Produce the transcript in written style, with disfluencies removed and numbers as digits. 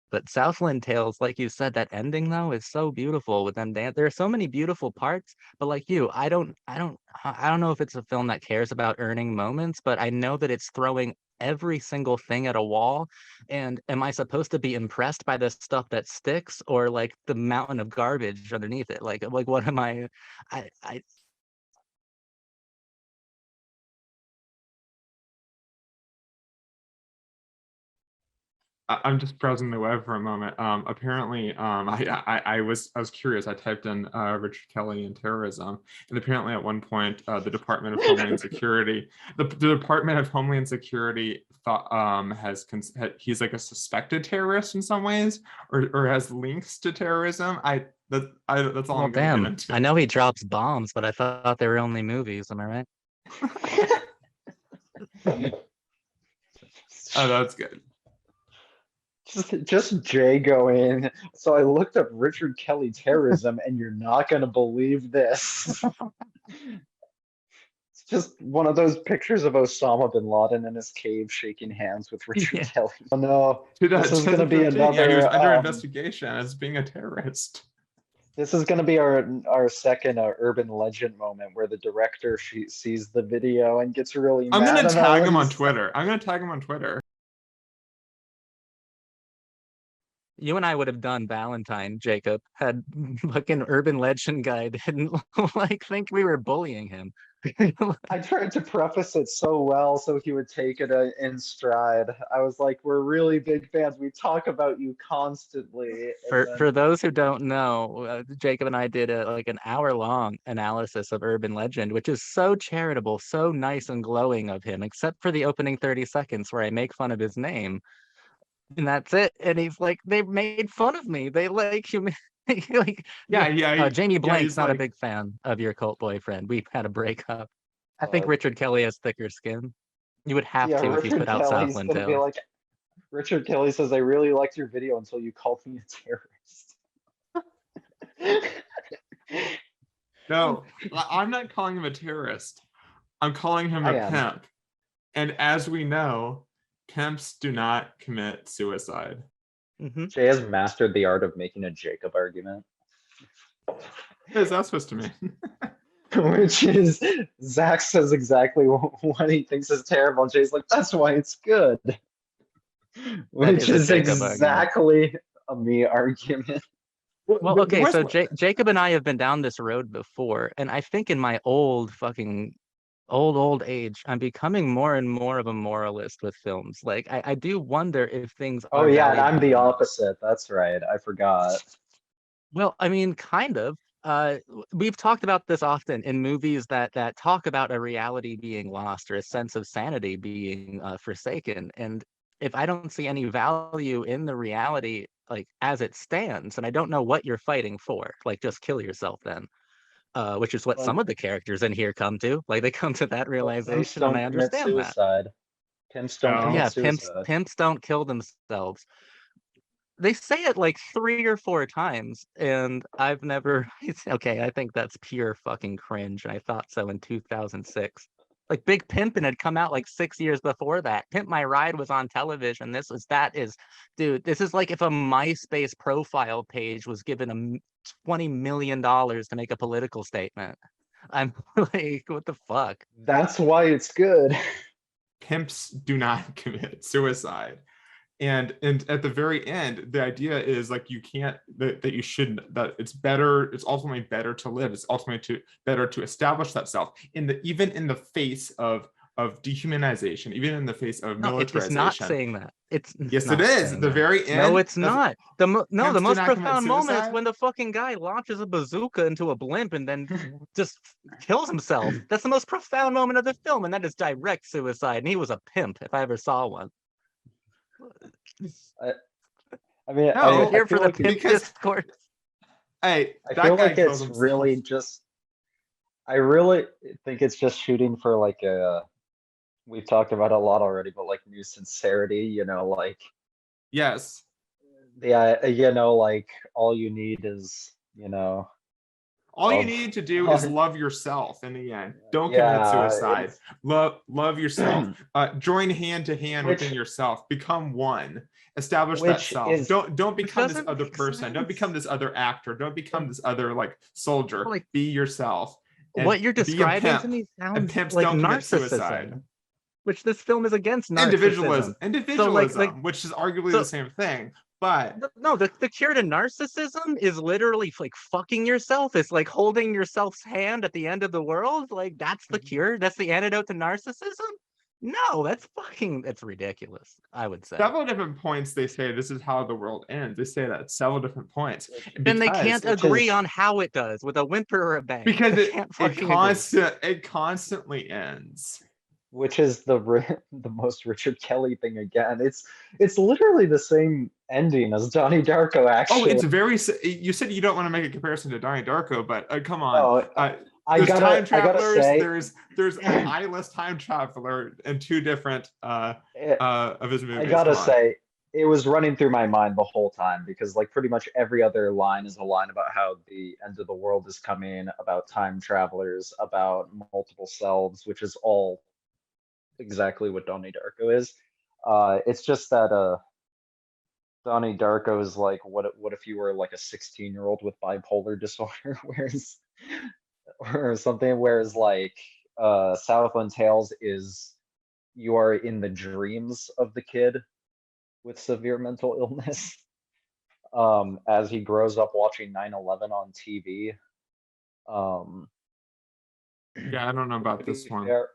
But Southland Tales, like you said, that ending though is so beautiful with them dance. There are so many beautiful parts, but like you, I don't know if it's a film that cares about earning moments, but I know that it's throwing every single thing at a wall. And am I supposed to be impressed by the stuff that sticks or like the mountain of garbage underneath it? Like what am I? I I'm just browsing the web for a moment. Apparently, I was curious. I typed in Richard Kelly and terrorism, and apparently at one point, the Department of Homeland Security, the Department of Homeland Security thought he's like a suspected terrorist in some ways, or has links to terrorism. That's all well, I'm gonna get damn. into. I know he drops bombs, but I thought they were only movies. Am I right? Oh, that's good. Just Jay going. So I looked up Richard Kelly terrorism, and you're not gonna believe this. It's just one of those pictures of Osama bin Laden in his cave shaking hands with Richard Yeah. Kelly. Oh no, To this is gonna be 2013, yeah, he was another. under investigation as being a terrorist. This is gonna be our second urban legend moment where the director she sees the video and gets really I'm mad gonna about tag what him he on said. Twitter. I'm gonna tag him on Twitter. You and I would have done Valentine, Jacob, had fucking Urban Legend guy didn't like think we were bullying him. I tried to preface it so well so he would take it in stride. I was like, "We're really big fans. We talk about you constantly," and For then those who don't know, Jacob and I did a like an hour long analysis of Urban Legend, which is so charitable, so nice and glowing of him, except for the opening 30 seconds where I make fun of his name. And that's it. And he's like, they made fun of me. They like hum like Yeah, yeah. yeah, Jamie yeah. Blank's He's not a like, big fan of your cult boyfriend. We've had a breakup. I think uh, Richard Kelly has thicker skin. You would have yeah, to if you Richard put out Kelly's Southland gonna be Tales. like, Richard Kelly says, "I really liked your video until you called me a terrorist." no, I'm not calling him a terrorist. I'm calling him I a am. pimp. And as we know, pimps do not commit suicide. Hmm. Jay has mastered the art of making a Jacob argument, What is that supposed to mean? which is Zach says exactly what he thinks is terrible, and Jay's like, "That's why it's good," That which is a is Jacob argument. exactly a me argument. Well, But okay, where's so Jacob and I have been down this road before, and I think in my old fucking old age, I'm becoming more and more of a moralist with films. Like I do wonder if things Oh are yeah, and I'm the valuable. opposite. That's right. I forgot. Well, I mean, kind of. We've talked about this often in movies that talk about a reality being lost or a sense of sanity being forsaken. And if I don't see any value in the reality, like as it stands, and I don't know what you're fighting for, like just kill yourself then. Which is what some But of the characters in here come to. Like they come to that but pimps realization, and don't I commit understand that. suicide. Pimps don't Oh commit oh, yeah, suicide. pimps don't kill themselves. They say it like 3 or 4 times, and I've never. Okay, I think that's pure fucking cringe, and I thought so in 2006. Like Big Pimpin' had come out like 6 years before that. Pimp My Ride was on television. That is, dude. This is like if a MySpace profile page was given $20 million to make a political statement. I'm like, what the fuck? That's why it's good. pimps do not commit suicide. And at the very end, the idea is like you can't that you shouldn't, that it's better, it's ultimately better to live, it's ultimately to better to establish that self in the even in the face of dehumanization, even in the face of No, it's not militarization. saying that. It's Yes, it not is at saying the that. very No, end. it's not. No, the Pimps do most not commit profound moment is suicide. when the fucking guy launches a bazooka into a blimp and then just kills himself. That's the most profound moment of the film, and that is direct suicide. And he was a pimp if I ever saw one. I, I mean, You're No, I here for feel the like pimp because discourse. hey, I that feel guy like killed it's himself. really just. I really think it's just shooting for like a. We've talked about it a lot already, but like new sincerity. Like Yes. the like all you need is all you Love. need to do is love yourself in the end. Don't commit Yeah, suicide. Love yourself. Join hand to hand Which- within yourself. Become one. Establish that which self. is Don't become this doesn't other make person. Don't become sense. this other actor. Don't become this other like soldier. Like, Be yourself. And what you're be a describing to pimp. me And sounds pimps like don't commit suicide. narcissism, which this film is against Individualism, narcissism. So which is arguably the so same thing. But no, the cure to narcissism is literally like fucking yourself. It's like holding yourself's hand at the end of the world. Like that's the cure. That's the antidote to narcissism. No, that's ridiculous. I would say. several different points they say this is how the world ends. They say that at several different points. Then they can't which agree is- on how it does with a whimper or a bang. Because They can't it fucking agree. it constantly ends. which is the most Richard Kelly thing again. It's literally the same ending as Donnie Darko. Oh, Actually, it's very. You said you don't want to make a comparison to Donnie Darko, but come on. Oh, I There's time gotta travelers. say, There's an eyeless time traveler and two different of his movies. I gotta Come on. say, it was running through my mind the whole time because like pretty much every other line is a line about how the end of the world is coming, about time travelers, about multiple selves, which is all exactly what Donnie Darko is. It's just that Donnie Darko is like what if you were like a 16-year-old with bipolar disorder, whereas or something, whereas like Southland Tales is you are in the dreams of the kid with severe mental illness as he grows up watching 9/11 on TV. Yeah, I don't know about To be this one. fair,